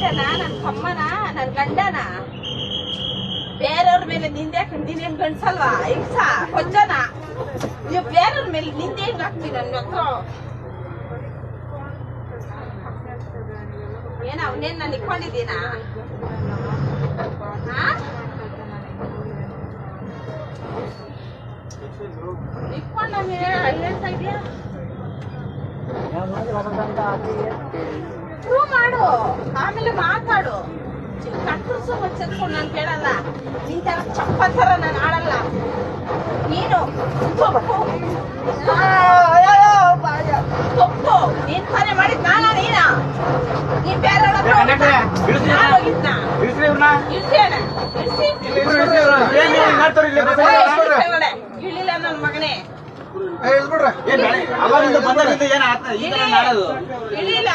ನನ್ ತಮ್ಮನ ನನ್ ಗಂಡನ ಬೇರೆಯವ್ರ ಮೇಲೆ ನಿಂದೆ ನೀನೇನ್ ಗಂಡ್ಸಲ್ವಾ ಇಲ್ಸ ಕೊಜ್ಜನ ನೀವು ಬೇರೆಯವ್ರ ಮೇಲೆ ನಿಂದೆ ಹೆಂಗ್ ಹಾಕ್ತೀನಿ ನನ್ನ ಹತ್ರ ಏನ ಅವನೇನ್ ನಾನು ಇಟ್ಕೊಂಡಿದ್ದೀನ ಇಟ್ಕೊಂಡ ಹೇಳ್ತಾ ಇದೀಯಾ ಪ್ರೂವ್ ಮಾಡು ಆಮೇಲೆ ಮಾತಾಡು ಕಟ್ಟರ್ಸು ಚೆಲ್ಕೊಂಡು ನಾನು ಕೇಳಲ್ಲ ನಿನ್ ತರ ಚಪ್ಪ ತರ ನಾನು ಆಡಲ್ಲ ನೀನು ತಪ್ಪು ನೀನ್ ತಾನೇ ಮಾಡಿದ್ ನೀನ ನೀನ್ ಬೇರೆ ಇಳಿಲ್ಲ ನನ್ನ ಮಗನೇ ಇಳಿಲ್ಲ